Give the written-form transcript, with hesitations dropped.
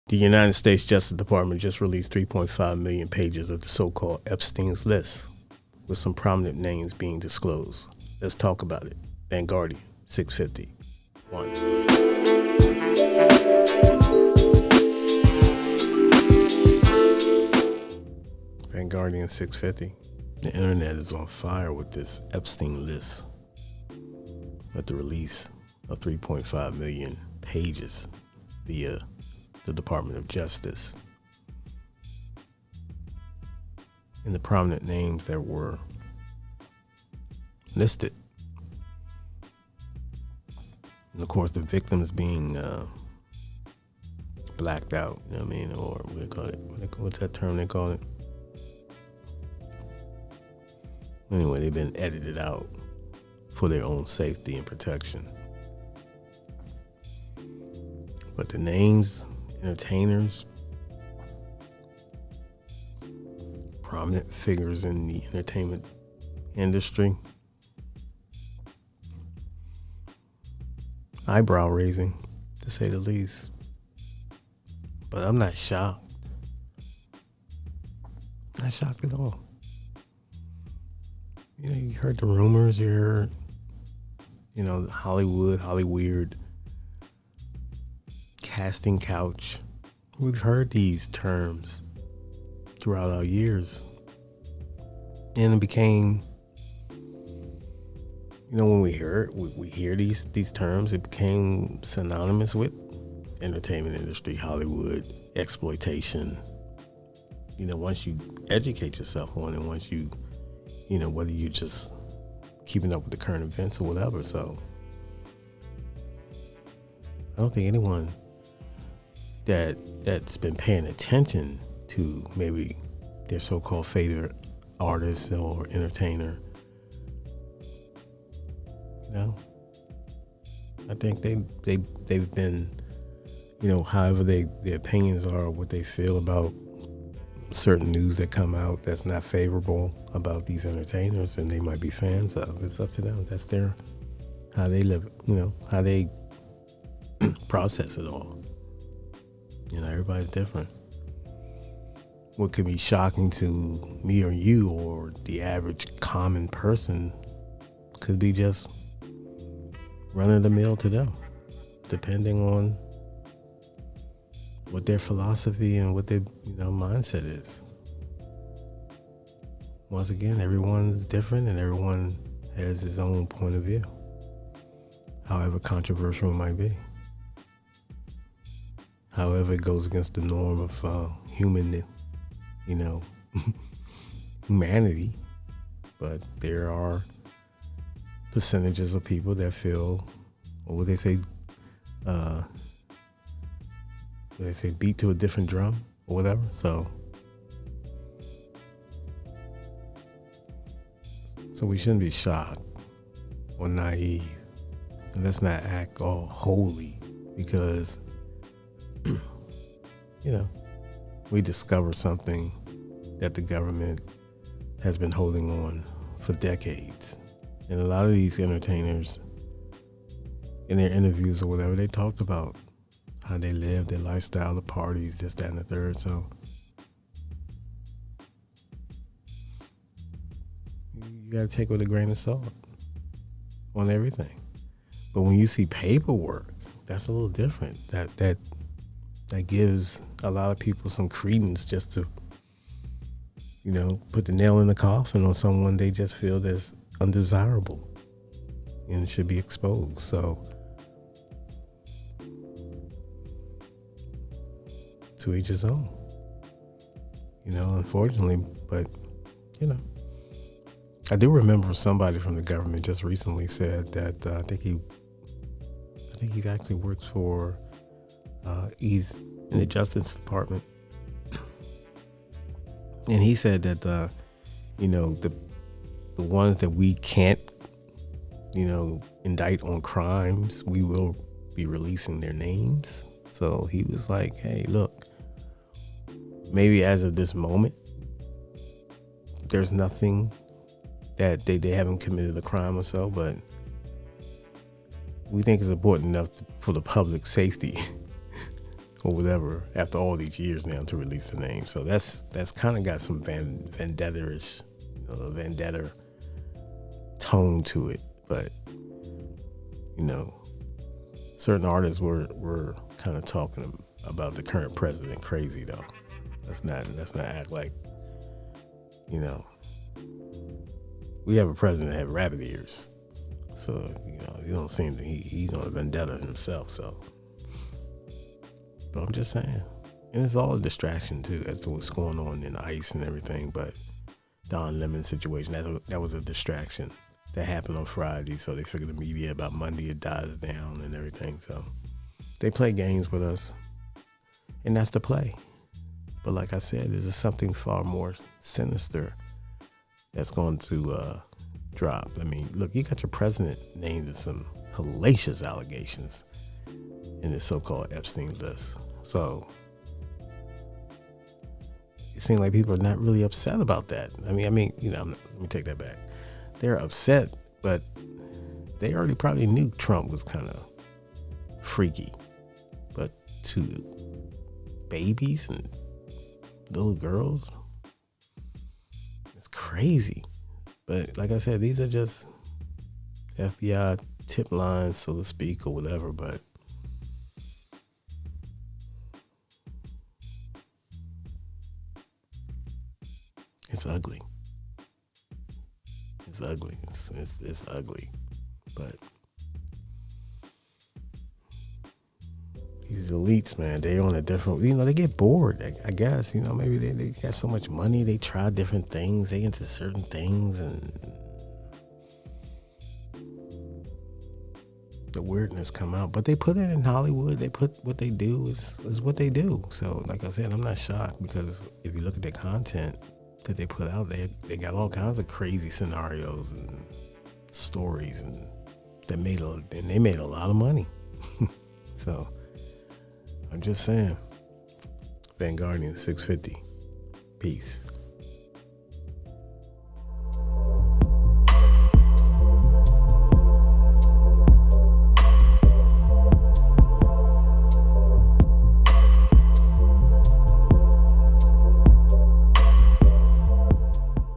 The United States Justice Department just released 3.5 million pages of the so-called Epstein's List, with some prominent names being disclosed. Let's talk about it. Vanguardian, 651. Vanguardian 650. The internet is on fire with this Epstein list at the release of 3.5 million pages via the Department of Justice. And the prominent names that were listed. And of course, the victims being blacked out, you know what I mean? Or what do they call it? What's that term they call it? Anyway, they've been edited out for their own safety and protection. But the names, entertainers, prominent figures in the entertainment industry, eyebrow raising, to say the least. But I'm not shocked. Not shocked at all. You know, you heard the rumors, you heard, Hollywood, casting couch. We've heard these terms throughout our years. And it became, when we hear these terms, it became synonymous with entertainment industry, Hollywood, exploitation. Once you educate yourself on it, once you, whether you're just keeping up with the current events or whatever. So I don't think anyone that's been paying attention to maybe their so-called favorite artist or entertainer, I think they've been, however their opinions are, what they feel about certain news that come out that's not favorable about these entertainers and they might be fans of. It's up to them. That's how they live, how they process it all. Everybody's different. What could be shocking to me or you or the average common person could be just run of the mill to them, depending on what their philosophy and what their mindset is. Once again, everyone's different and everyone has his own point of view, however controversial it might be. However, it goes against the norm of human, humanity. But there are percentages of people that feel, or what they say, beat to a different drum or whatever. So we shouldn't be shocked or naive. And let's not act all holy because, we discover something that the government has been holding on for decades. And a lot of these entertainers, in their interviews or whatever, they talked about how they live, their lifestyle, the parties, this, that, and the third. So you got to take it with a grain of salt on everything. But when you see paperwork, that's a little different. That gives a lot of people some credence just to, put the nail in the coffin on someone they just feel that's undesirable and should be exposed. So to each his own, unfortunately, but, I do remember somebody from the government just recently said that I think he actually works for, he's in the Justice Department, and he said that the ones that we can't, indict on crimes, we will be releasing their names. So he was like, hey, look, maybe as of this moment, there's nothing that they haven't committed a crime or so, but we think it's important enough for the public safety or whatever after all these years now to release the name. So that's kind of got some vendetta-ish, vendetta tone to it. But certain artists were kind of talking about the current president crazy though. Let's not act like we have a president that had rabbit ears. So you don't seem he's on a vendetta himself. So. But I'm just saying, and it's all a distraction too as to what's going on in ICE and everything. But Don Lemon situation, that was a distraction that happened on Friday. So they figured the media about Monday it dies down and everything. So they play games with us, and that's the play. But like I said, there's something far more sinister that's going to drop. I mean, look, you got your president named in some hellacious allegations in the so-called Epstein list. So it seems like people are not really upset about that. I mean, let me take that back. They're upset, but they already probably knew Trump was kind of freaky. But to babies and little girls, it's crazy. But like I said, these are just FBI tip lines, so to speak, or whatever, but it's ugly. It's ugly. It's ugly. But these elites, man, they on a different, they get bored, I guess. Maybe they got so much money, they try different things, they into certain things, and the weirdness come out. But they put it in Hollywood. They put what they do is what they do. So like I said, I'm not shocked, because if you look at the content that they put out, they got all kinds of crazy scenarios and stories, and they made a lot of money. So I'm just saying, Vanguardian 650. Peace.